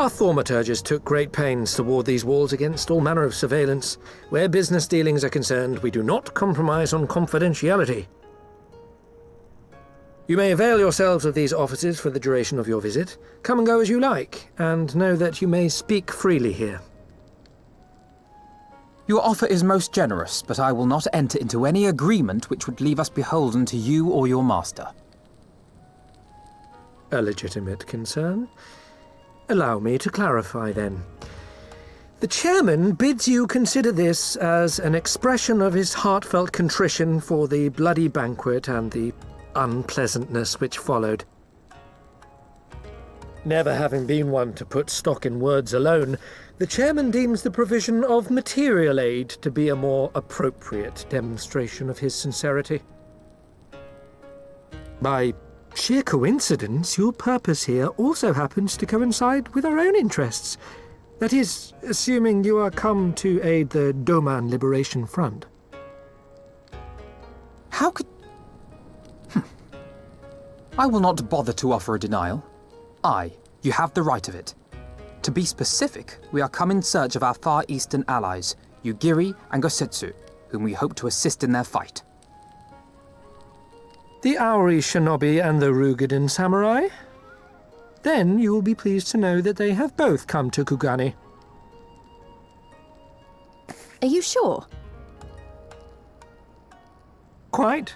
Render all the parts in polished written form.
Our thaumaturges took great pains to ward these walls against all manner of surveillance. Where business dealings are concerned, we do not compromise on confidentiality. You may avail yourselves of these offices for the duration of your visit. Come and go as you like, and know that you may speak freely here. Your offer is most generous, but I will not enter into any agreement which would leave us beholden to you or your master. A legitimate concern. Allow me to clarify, then. The chairman bids you consider this as an expression of his heartfelt contrition for the bloody banquet and the unpleasantness which followed. Never having been one to put stock in words alone, the chairman deems the provision of material aid to be a more appropriate demonstration of his sincerity. By sheer coincidence, your purpose here also happens to coincide with our own interests. That is, assuming you are come to aid the Doman Liberation Front. How could... I will not bother to offer a denial. You have the right of it. To be specific, we are come in search of our Far Eastern allies, Yugiri and Gosetsu, whom we hope to assist in their fight. The Auri Shinobi and the Rugadan Samurai? Then you will be pleased to know that they have both come to Kugani. Are you sure? Quite.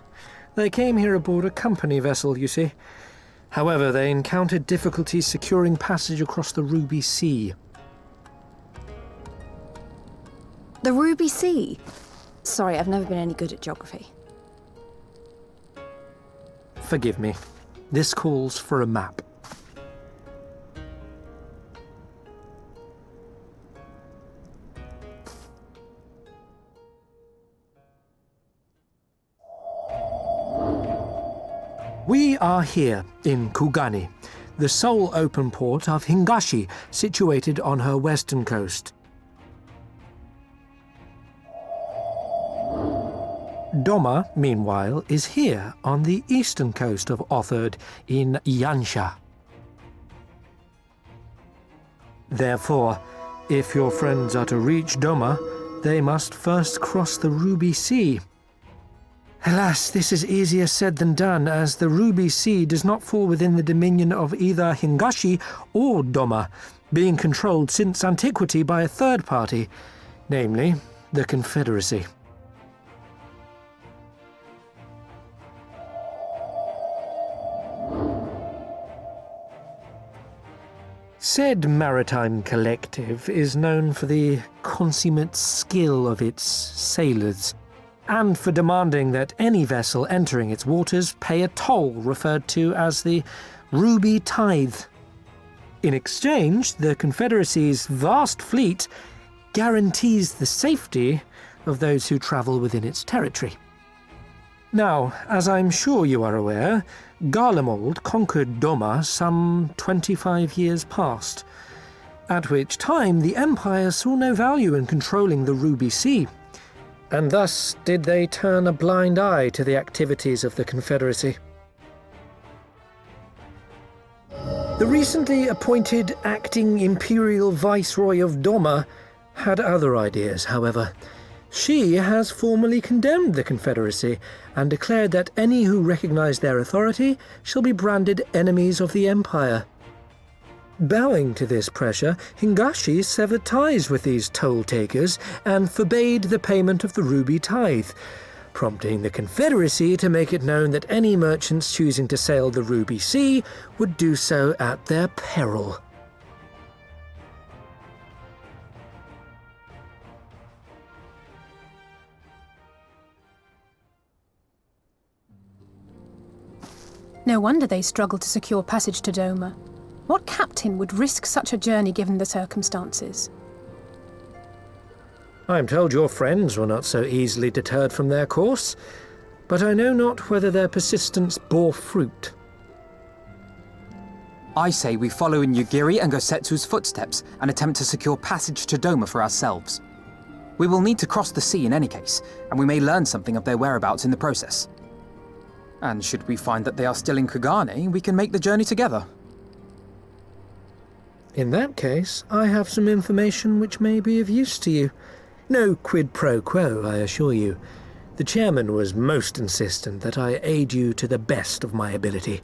They came here aboard a company vessel, you see. However, they encountered difficulties securing passage across the Ruby Sea. The Ruby Sea? Sorry, I've never been any good at geography. Forgive me. This calls for a map. We are here in Kugani, the sole open port of Hingashi, situated on her western coast. Doma, meanwhile, is here on the eastern coast of Otherd in Yansha. Therefore, if your friends are to reach Doma, they must first cross the Ruby Sea. Alas, this is easier said than done, as the Ruby Sea does not fall within the dominion of either Hingashi or Doma, being controlled since antiquity by a third party, namely the Confederacy. Said maritime collective is known for the consummate skill of its sailors, and for demanding that any vessel entering its waters pay a toll referred to as the Ruby Tithe. In exchange, the Confederacy's vast fleet guarantees the safety of those who travel within its territory. Now, as I'm sure you are aware, Garlemald conquered Doma some 25 years past, at which time the Empire saw no value in controlling the Ruby Sea, and thus did they turn a blind eye to the activities of the Confederacy. The recently appointed acting Imperial Viceroy of Doma had other ideas, however. She has formally condemned the Confederacy and declared that any who recognize their authority shall be branded enemies of the Empire. Bowing to this pressure, Hingashi severed ties with these toll-takers and forbade the payment of the Ruby Tithe, prompting the Confederacy to make it known that any merchants choosing to sail the Ruby Sea would do so at their peril. No wonder they struggled to secure passage to Doma. What captain would risk such a journey given the circumstances? I am told your friends were not so easily deterred from their course, but I know not whether their persistence bore fruit. I say we follow in Yugiri and Gosetsu's footsteps and attempt to secure passage to Doma for ourselves. We will need to cross the sea in any case, and we may learn something of their whereabouts in the process. And should we find that they are still in Kugane, we can make the journey together. In that case, I have some information which may be of use to you. No quid pro quo, I assure you. The chairman was most insistent that I aid you to the best of my ability.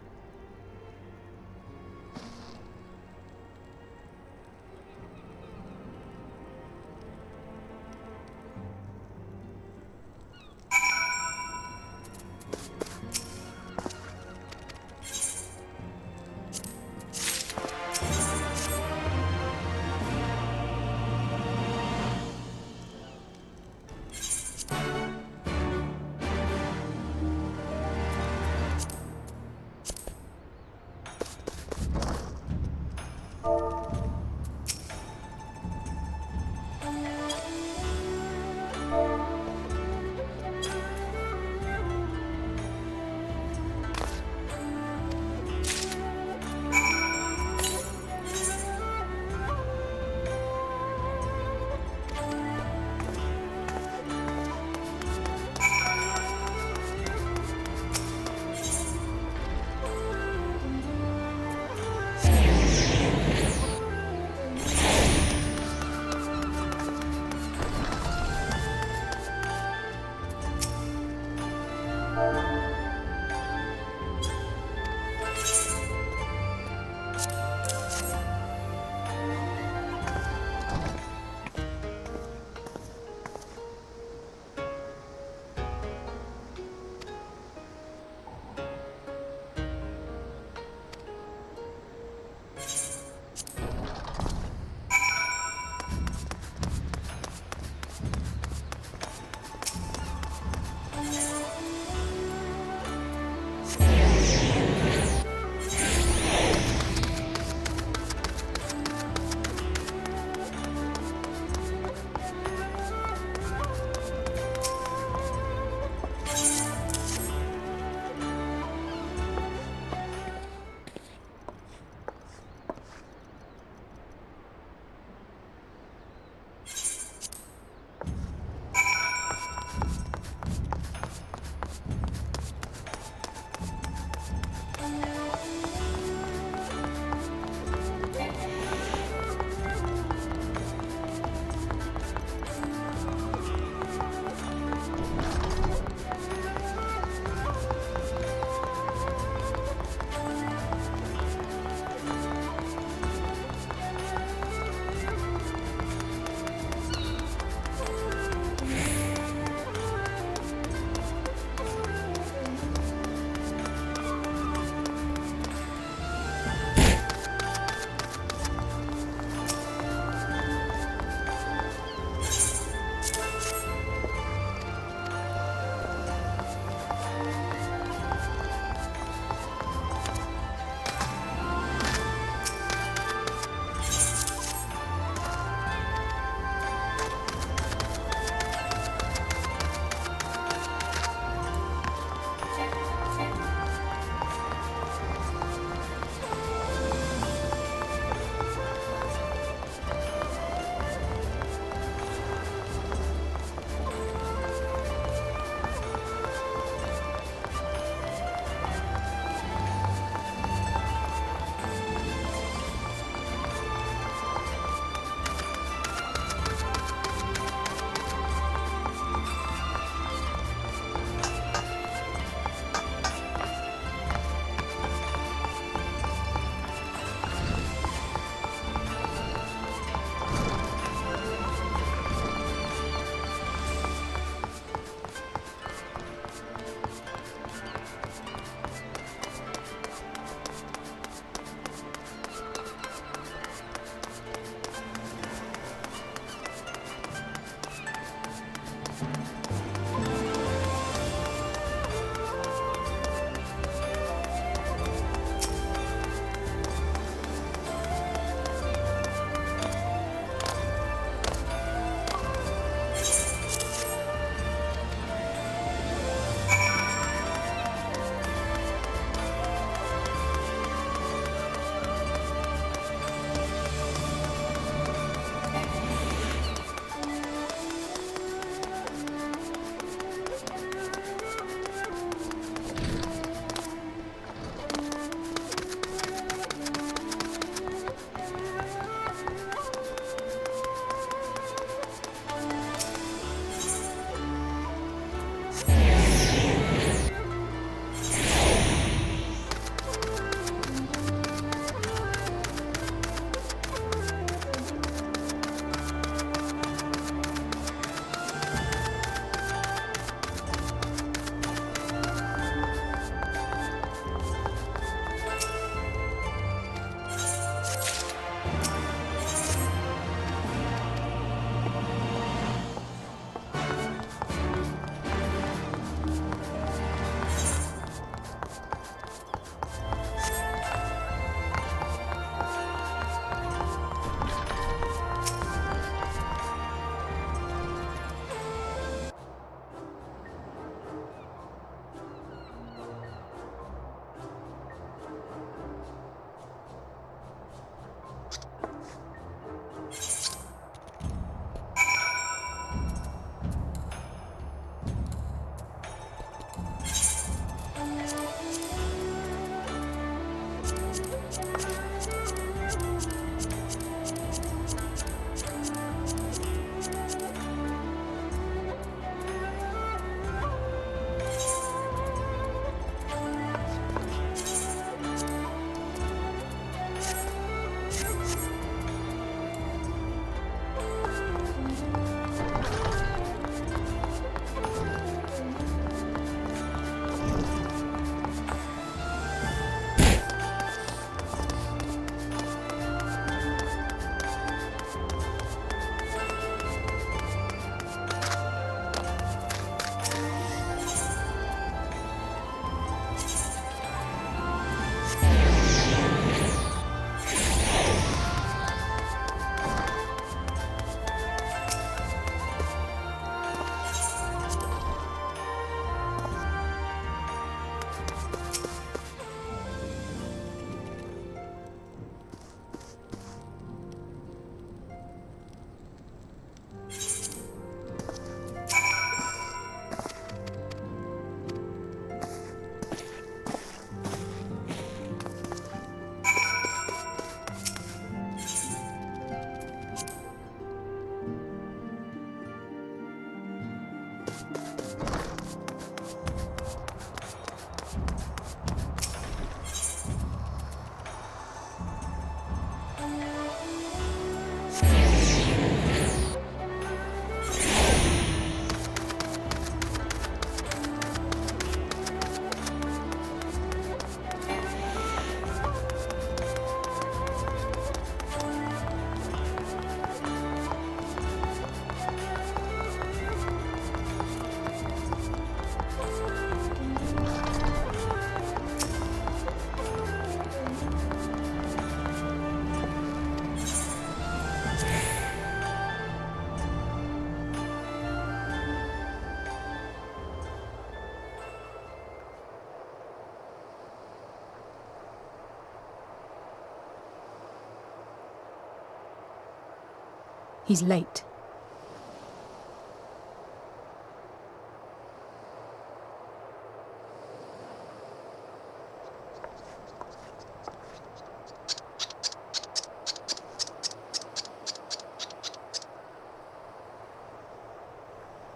He's late.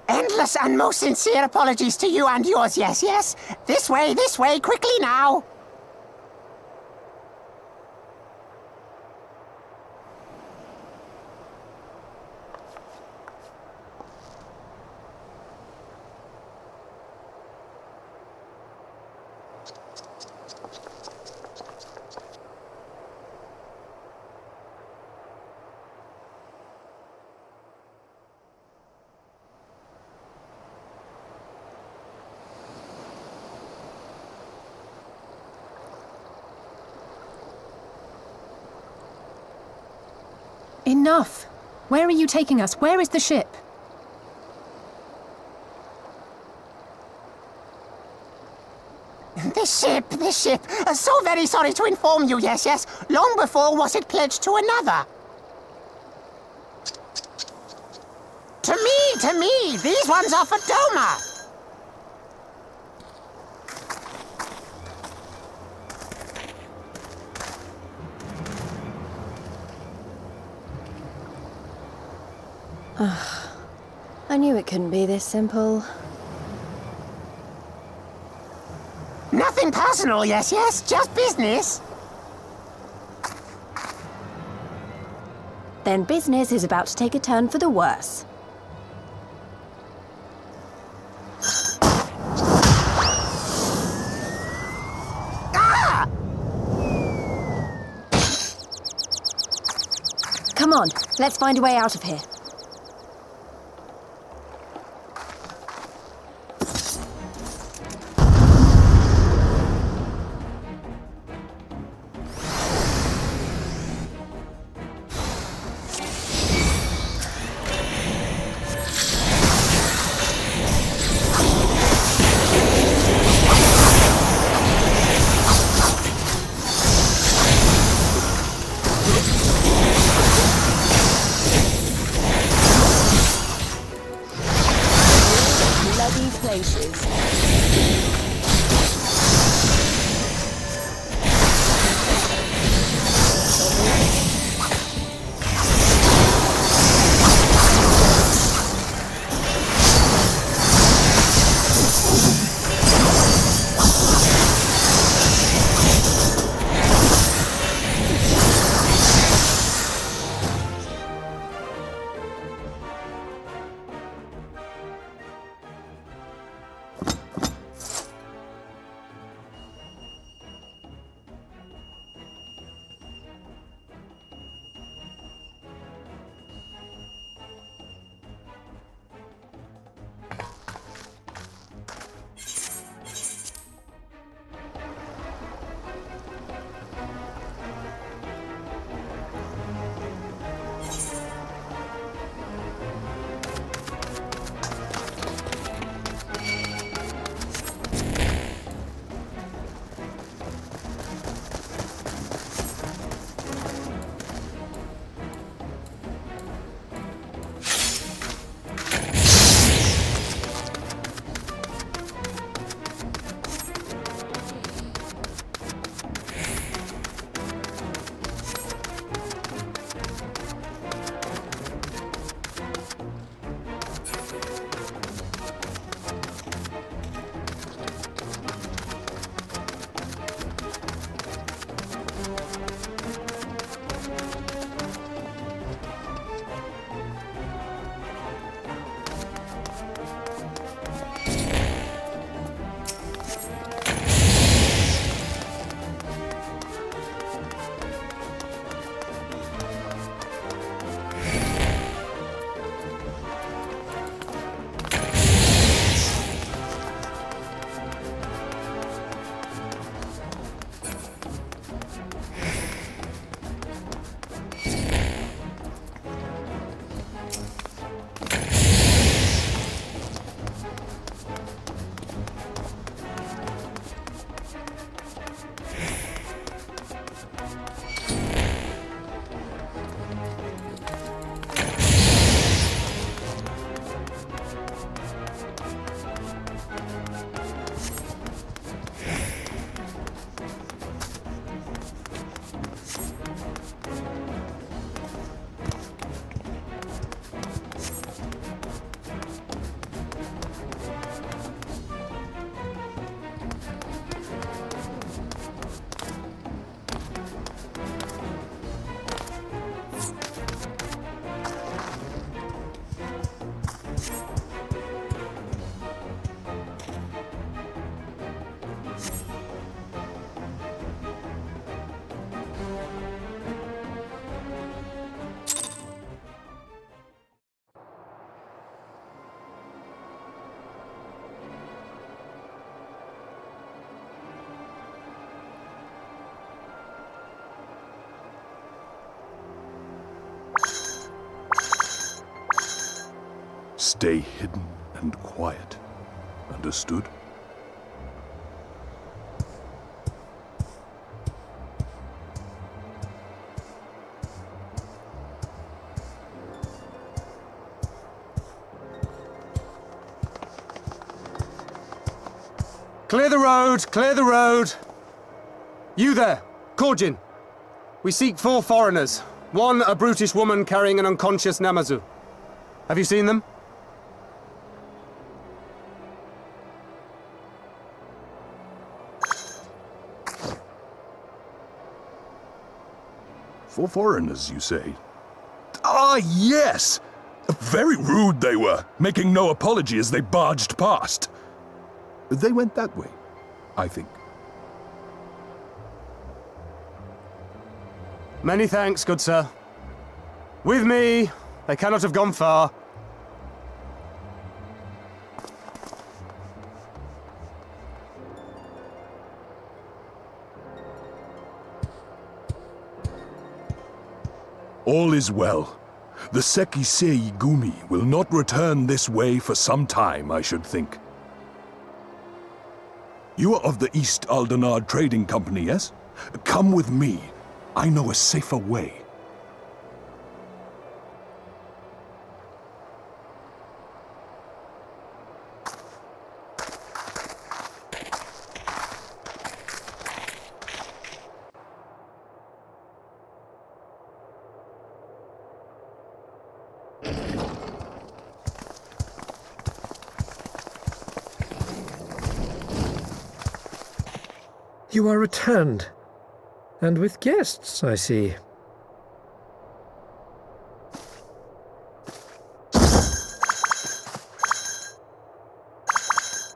Endless and most sincere apologies to you and yours, yes. This way, quickly now. Enough! Where are you taking us? Where is the ship? The ship. So very sorry to inform you, yes. Long before was it pledged to another. To me. These ones are for Doma. I knew it couldn't be this simple. Nothing personal, yes, just business. Then business is about to take a turn for the worse. Ah! Come on, let's find a way out of here. stay hidden and quiet. Understood? Clear the road! Clear the road! You there, Korjin. We seek 4 foreigners. 1, a brutish woman carrying an unconscious Namazu. Have you seen them? For foreigners, you say? Ah, yes! Very rude they were, making no apology as they barged past. They went that way, I think. Many thanks, good sir. With me, they cannot have gone far. All is well. The Sekisei Gumi will not return this way for some time, I should think. You are of the East Aldenard Trading Company, yes? Come with me. I know a safer way. You are returned. And with guests, I see.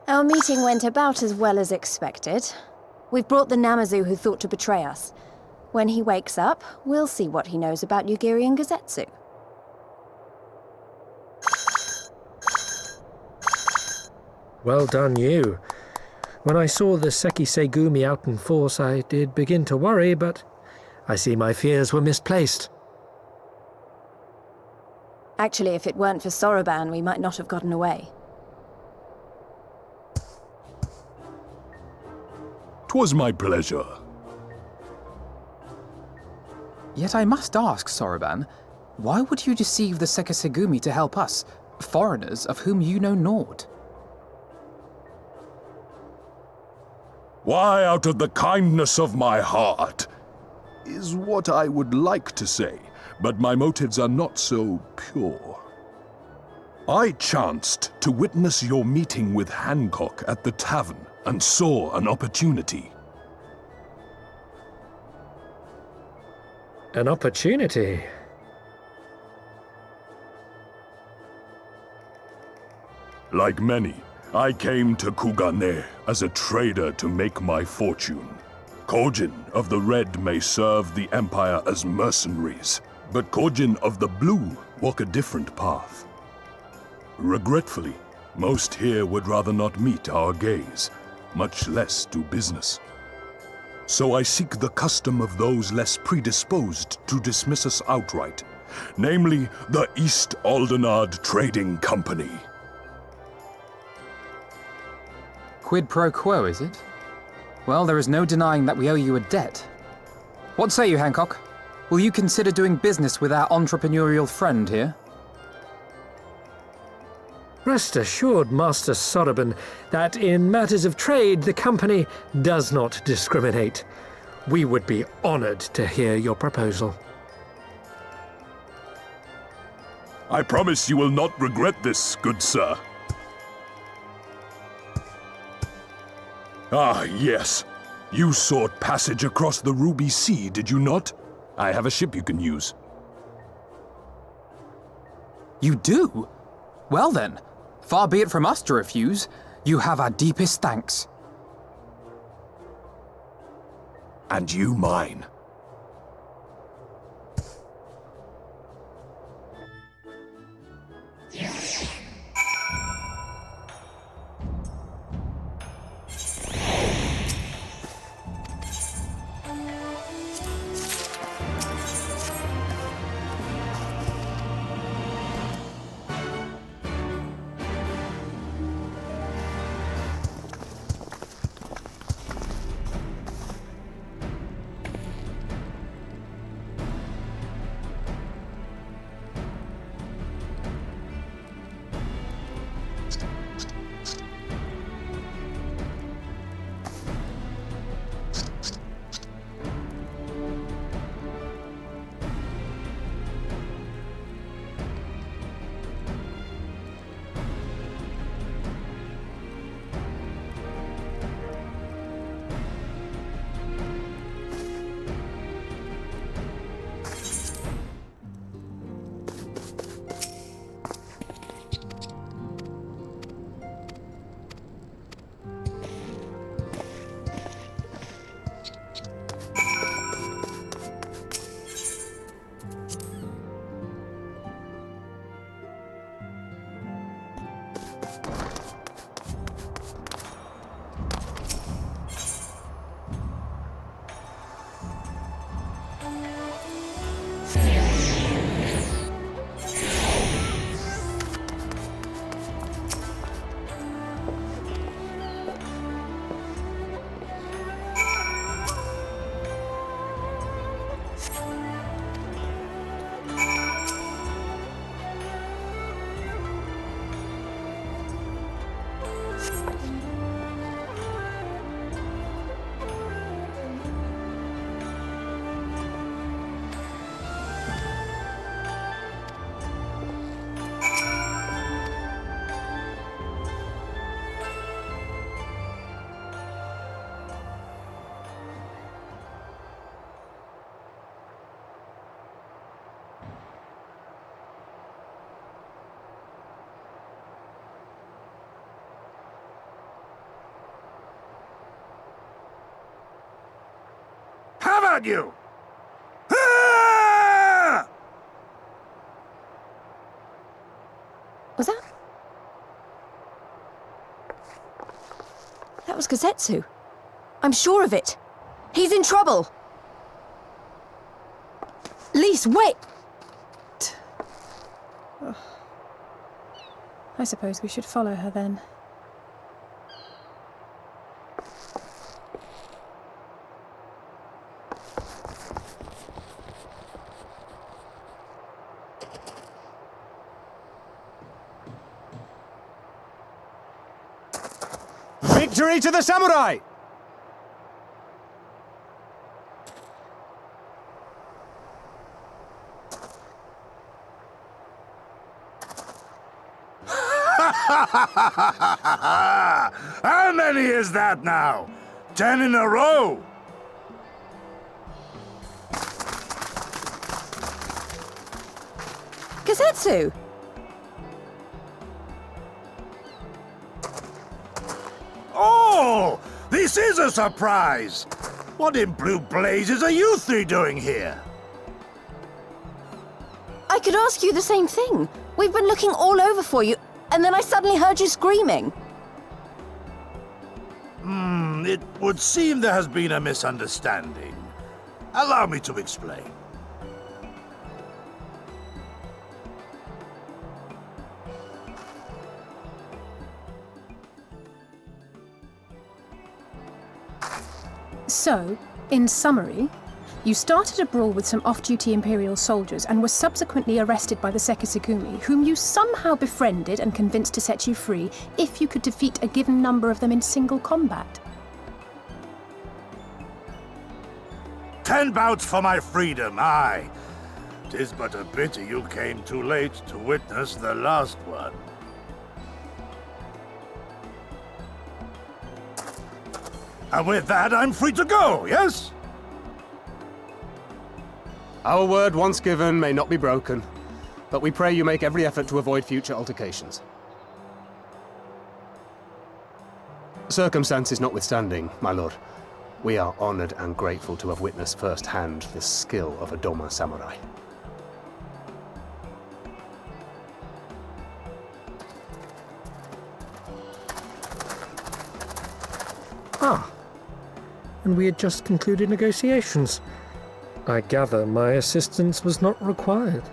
Our meeting went about as well as expected. We've brought the Namazu who thought to betray us. When he wakes up, we'll see what he knows about Yugiri and Gazetsu. Well done, you. When I saw the Sekisei Gumi out in force, I did begin to worry, but I see my fears were misplaced. Actually, if it weren't for Soroban, we might not have gotten away. 'Twas my pleasure. Yet I must ask, Soroban, why would you deceive the Sekisegumi to help us, foreigners of whom you know naught? Why, out of the kindness of my heart, is what I would like to say, but my motives are not so pure. I chanced to witness your meeting with Hancock at the tavern and saw an opportunity. An opportunity? Like many, I came to Kugane as a trader to make my fortune. Kojin of the Red may serve the Empire as mercenaries, but Kojin of the Blue walk a different path. Regretfully, most here would rather not meet our gaze, much less do business. So I seek the custom of those less predisposed to dismiss us outright, namely the East Aldenard Trading Company. Quid pro quo, is it? Well, there is no denying that we owe you a debt. What say you, Hancock? Will you consider doing business with our entrepreneurial friend here? Rest assured, Master Soroban, that in matters of trade, the company does not discriminate. We would be honored to hear your proposal. I promise you will not regret this, good sir. Ah, yes. You sought passage across the Ruby Sea, did you not? I have a ship you can use. You do? Well then, far be it from us to refuse. You have our deepest thanks. And you mine. got you! Ah! Was that? That was Gazetsu. I'm sure of it. He's in trouble. Lise, wait! I suppose we should follow her then. Victory to the samurai! How many is that now? 10 in a row? Gazetsu! Oh! This is a surprise! What in blue blazes are you three doing here? I could ask you the same thing. We've been looking all over for you, and then I suddenly heard you screaming. It would seem there has been a misunderstanding. Allow me to explain. So, in summary, you started a brawl with some off-duty Imperial soldiers and were subsequently arrested by the Sekisugumi, whom you somehow befriended and convinced to set you free if you could defeat a given number of them in single combat. 10 bouts for my freedom, aye. 'Tis but a pity you came too late to witness the last one. And with that, I'm free to go, yes? Our word once given may not be broken, but we pray you make every effort to avoid future altercations. Circumstances notwithstanding, my lord, we are honored and grateful to have witnessed firsthand the skill of a Doma samurai. Ah, and we had just concluded negotiations. I gather my assistance was not required.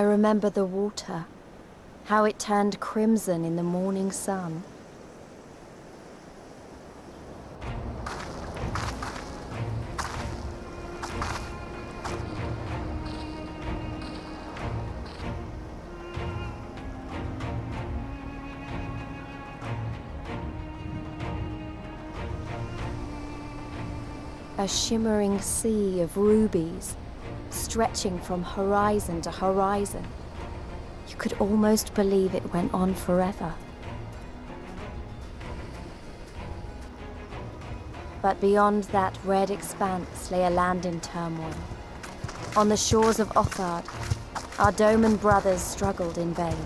I remember the water, how it turned crimson in the morning sun. A shimmering sea of rubies, stretching from horizon to horizon. You could almost believe it went on forever. But beyond that red expanse lay a land in turmoil. On the shores of Othard, our Doman brothers struggled in vain.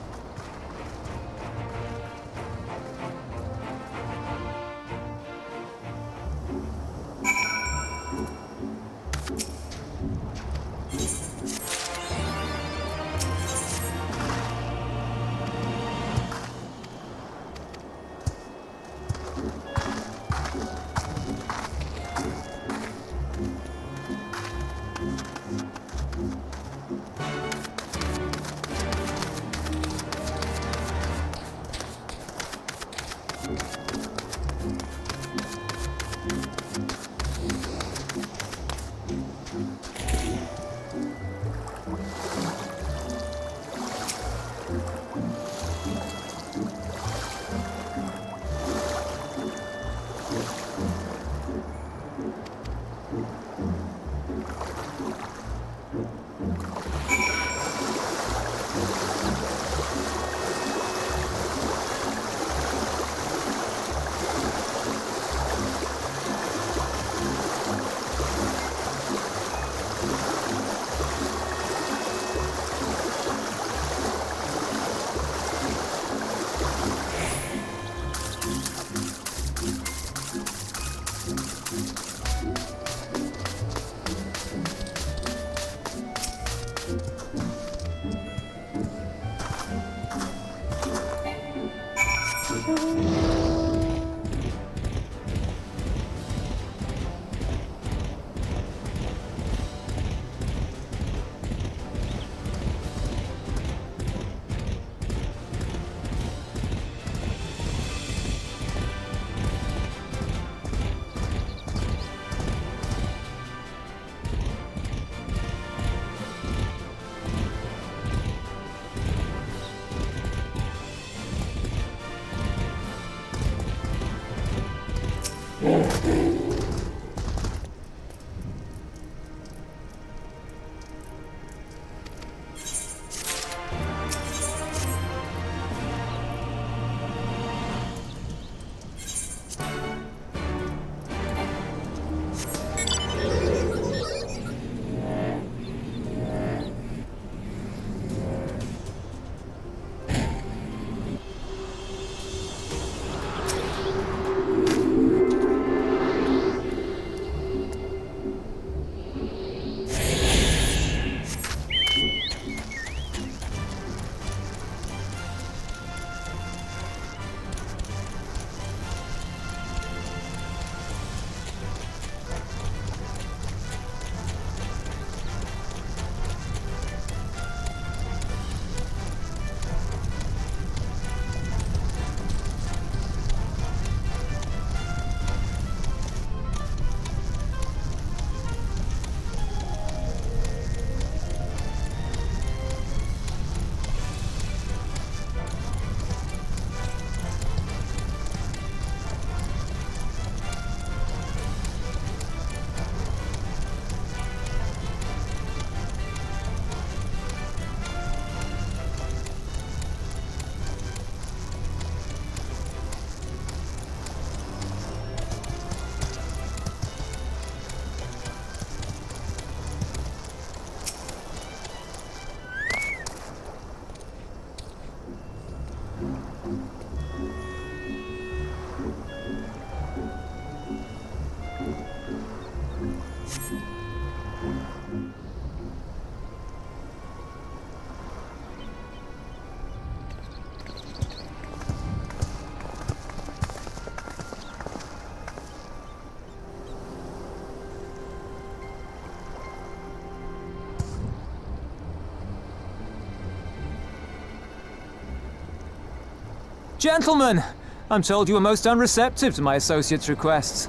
Gentlemen, I'm told you are most unreceptive to my associate's requests.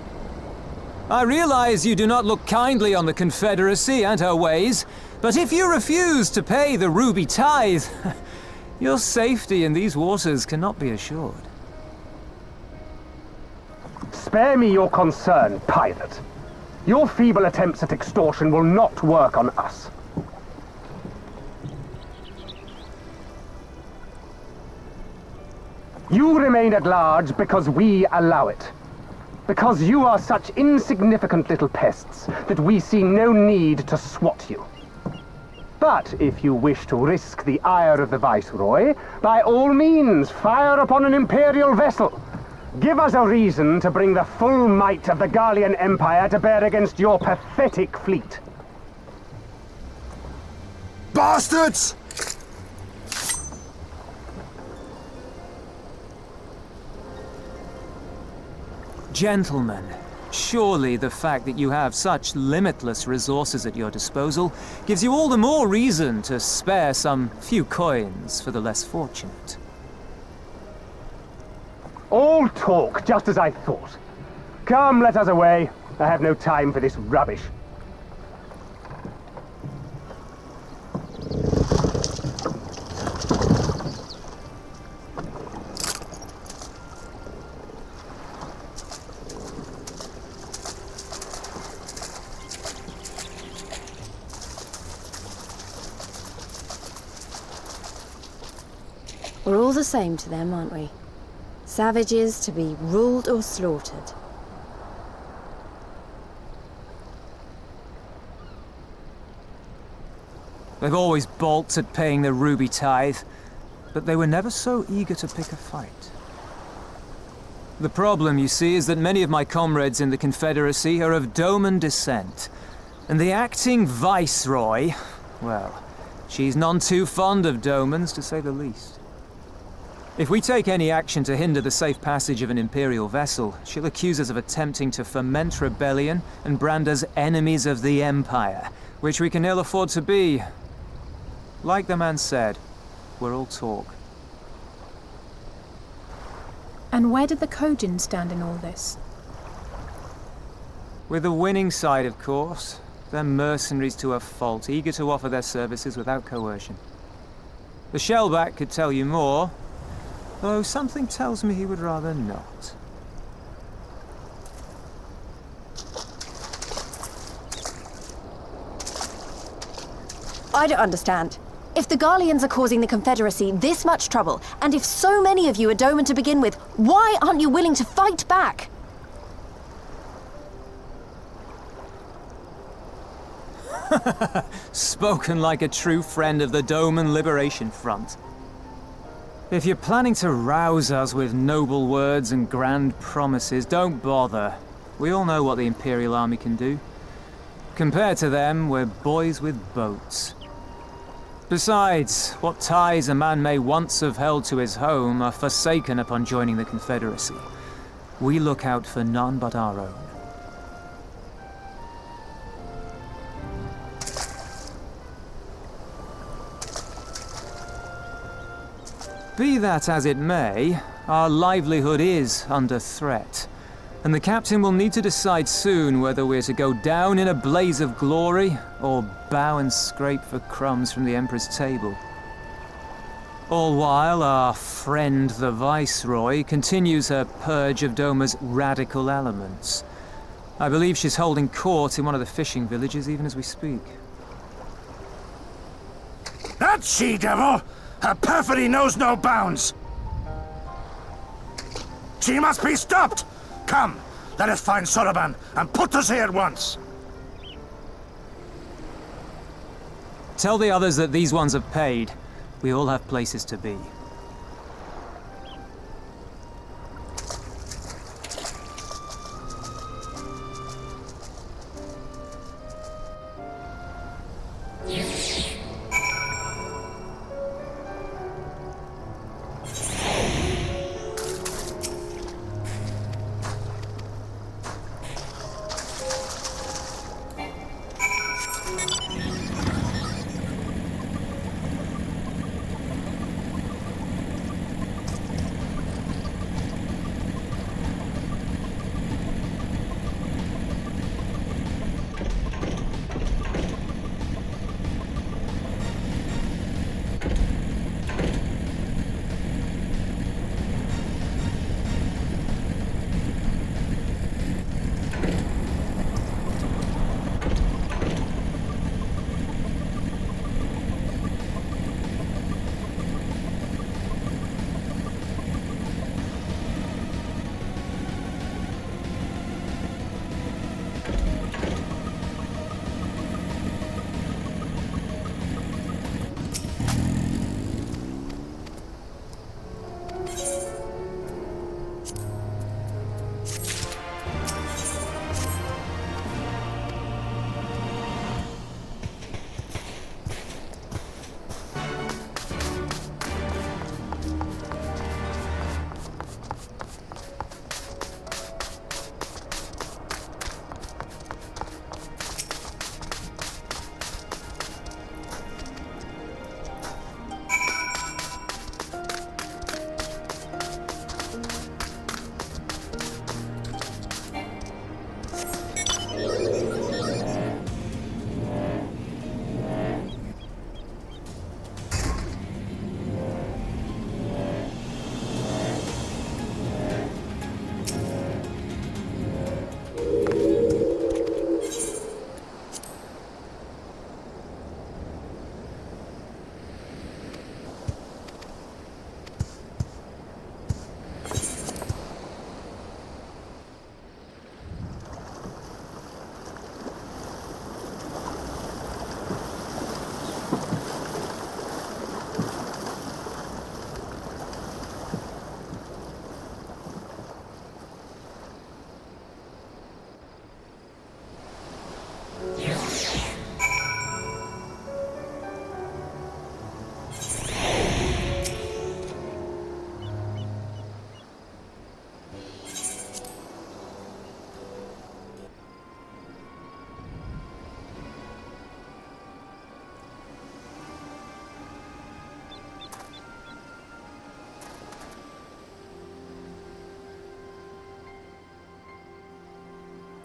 I realize you do not look kindly on the Confederacy and her ways, but if you refuse to pay the ruby tithe, your safety in these waters cannot be assured. Spare me your concern, pirate. Your feeble attempts at extortion will not work on us. You remain at large because we allow it. Because you are such insignificant little pests that we see no need to swat you. But if you wish to risk the ire of the Viceroy, by all means fire upon an Imperial vessel. Give us a reason to bring the full might of the Garlean Empire to bear against your pathetic fleet. Bastards! Gentlemen, surely the fact that you have such limitless resources at your disposal gives you all the more reason to spare some few coins for the less fortunate. All talk, just as I thought. Come, let us away. I have no time for this rubbish. We're all the same to them, aren't we? Savages to be ruled or slaughtered. They've always balked at paying the ruby tithe, but they were never so eager to pick a fight. The problem, you see, is that many of my comrades in the Confederacy are of Doman descent, and the acting Viceroy, well, she's none too fond of Domans, to say the least. If we take any action to hinder the safe passage of an Imperial vessel, she'll accuse us of attempting to foment rebellion and brand us enemies of the Empire, which we can ill afford to be. Like the man said, we're all talk. And where did the Kojin stand in all this? With the winning side, of course. They're mercenaries to a fault, eager to offer their services without coercion. The Shellback could tell you more, though something tells me he would rather not. I don't understand. If the Garleans are causing the Confederacy this much trouble, and if so many of you are Doman to begin with, why aren't you willing to fight back? Spoken like a true friend of the Doman Liberation Front. If you're planning to rouse us with noble words and grand promises, don't bother. We all know what the Imperial Army can do. Compared to them, we're boys with boats. Besides, what ties a man may once have held to his home are forsaken upon joining the Confederacy. We look out for none but our own. Be that as it may, our livelihood is under threat, and the captain will need to decide soon whether we're to go down in a blaze of glory or bow and scrape for crumbs from the Emperor's table. All while our friend the Viceroy continues her purge of Doma's radical elements. I believe she's holding court in one of the fishing villages even as we speak. That she-devil! Her perfidy knows no bounds! She must be stopped! Come, let us find Soroban and put us here at once! Tell the others that these ones have paid. We all have places to be.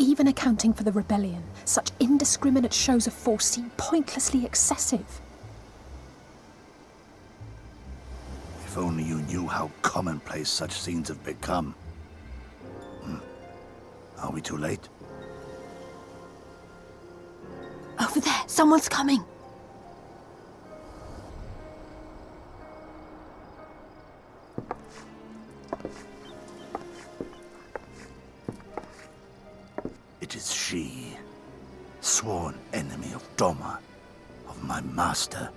even accounting for the rebellion, such indiscriminate shows of force seem pointlessly excessive. If only you knew how commonplace such scenes have become. Are we too late? Over there, someone's coming. It is she, sworn enemy of Doma, of my master.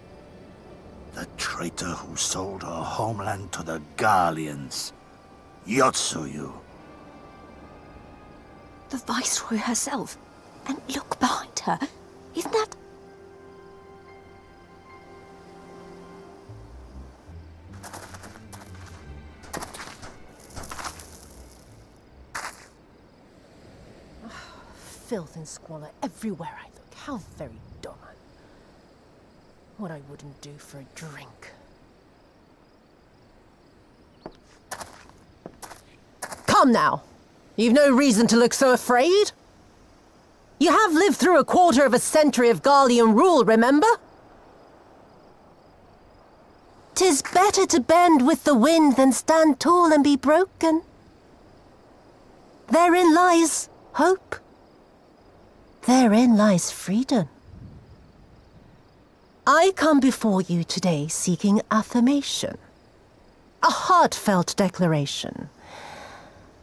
The traitor who sold her homeland to the Garleans, Yotsuyu. The Viceroy herself. And look behind her. Isn't that... Filth and squalor everywhere I look. How very Doma. What I wouldn't do for a drink. Come now. You've no reason to look so afraid. You have lived through a quarter of a century of Garlean rule, remember? 'Tis better to bend with the wind than stand tall and be broken. Therein lies hope. Therein lies freedom. I come before you today seeking affirmation. A heartfelt declaration.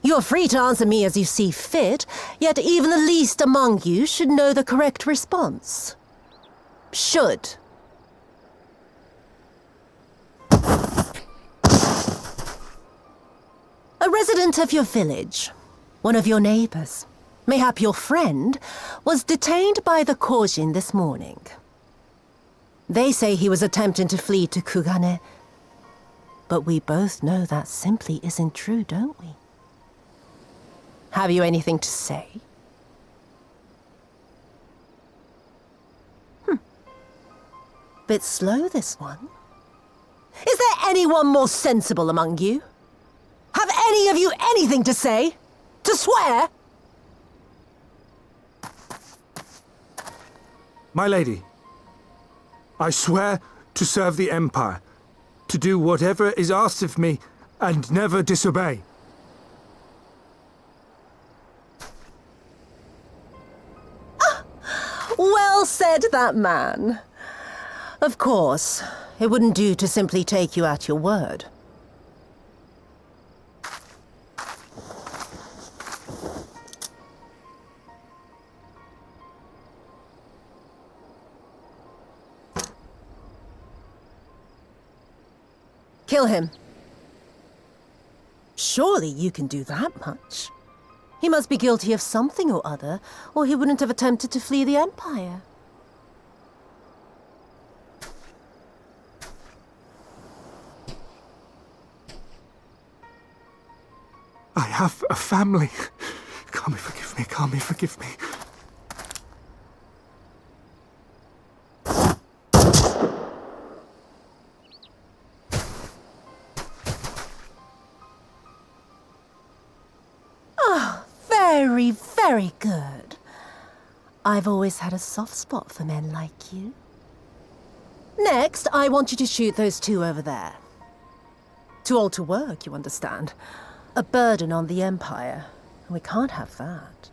You're free to answer me as you see fit, yet even the least among you should know the correct response. Should. A resident of your village, one of your neighbors, mayhap your friend, was detained by the Kojin this morning. They say he was attempting to flee to Kugane, but we both know that simply isn't true, don't we? Have you anything to say? Bit slow, this one. Is there anyone more sensible among you? Have any of you anything to say? To swear? My lady, I swear to serve the Empire, to do whatever is asked of me, and never disobey. Well said, that man. Of course, it wouldn't do to simply take you at your word. Kill him. Surely you can do that much. He must be guilty of something or other, or he wouldn't have attempted to flee the Empire. I have a family. Kami, forgive me. Kami, forgive me. Very, very good. I've always had a soft spot for men like you. Next, I want you to shoot those two over there. Too old to work, you understand. A burden on the Empire. We can't have that.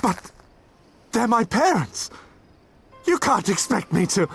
But they're my parents. You can't expect me to...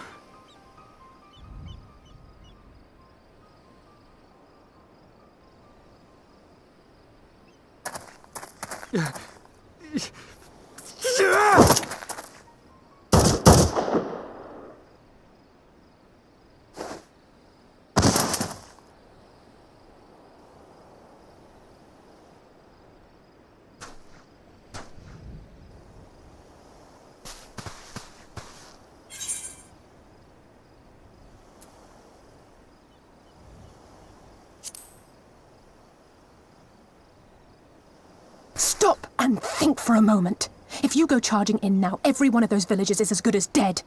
Stop and think for a moment. If you go charging in now, every one of those villagers is as good as dead.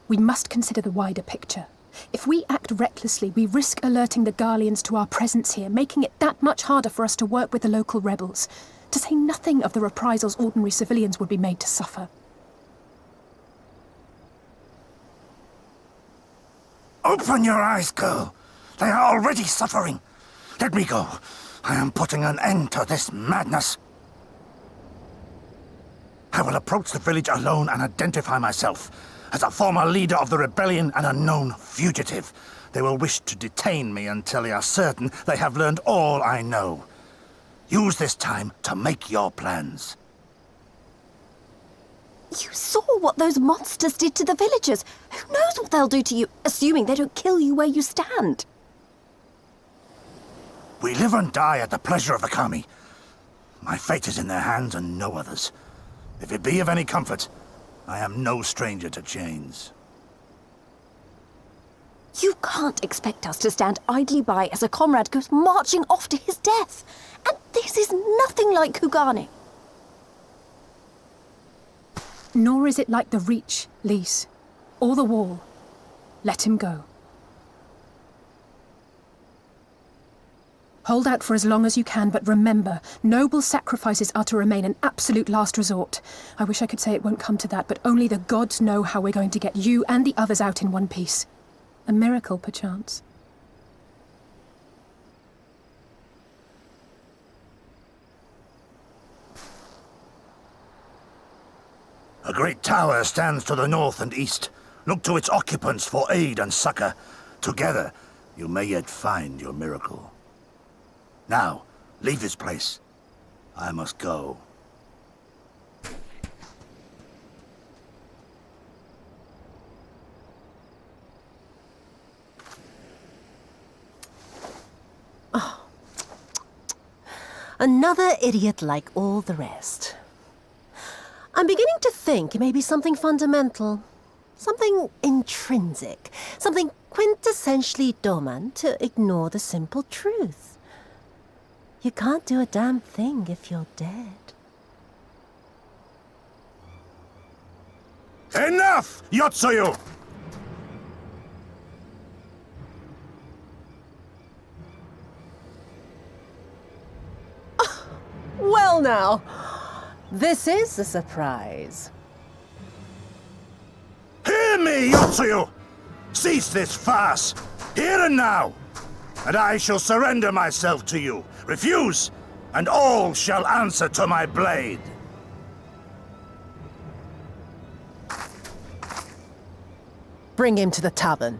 We must consider the wider picture. If we act recklessly, we risk alerting the Garleans to our presence here, making it that much harder for us to work with the local rebels. To say nothing of the reprisals ordinary civilians would be made to suffer. Open your eyes, girl. They are already suffering. Let me go. I am putting an end to this madness. I will approach the village alone and identify myself as a former leader of the rebellion and a known fugitive. They will wish to detain me until they are certain they have learned all I know. Use this time to make your plans. You saw what those monsters did to the villagers. Who knows what they'll do to you, assuming they don't kill you where you stand? We live and die at the pleasure of the Kami. My fate is in their hands and no others. If it be of any comfort, I am no stranger to chains. You can't expect us to stand idly by as a comrade goes marching off to his death. And this is nothing like Kugane. Nor is it like the Reach, Lise, or the Wall. Let him go. Hold out for as long as you can, but remember, noble sacrifices are to remain an absolute last resort. I wish I could say it won't come to that, but only the gods know how we're going to get you and the others out in one piece. A miracle, perchance. A great tower stands to the north and east. Look to its occupants for aid and succor. Together, you may yet find your miracle. Now, leave this place. I must go. Another idiot like all the rest. I'm beginning to think it may be something fundamental. Something intrinsic. Something quintessentially Doman to ignore the simple truth. You can't do a damn thing if you're dead. Enough, Yotsuyu! Well now, this is a surprise. Hear me, Yotsuyu! Cease this farce, here and now, and I shall surrender myself to you. Refuse, and all shall answer to my blade. Bring him to the tavern.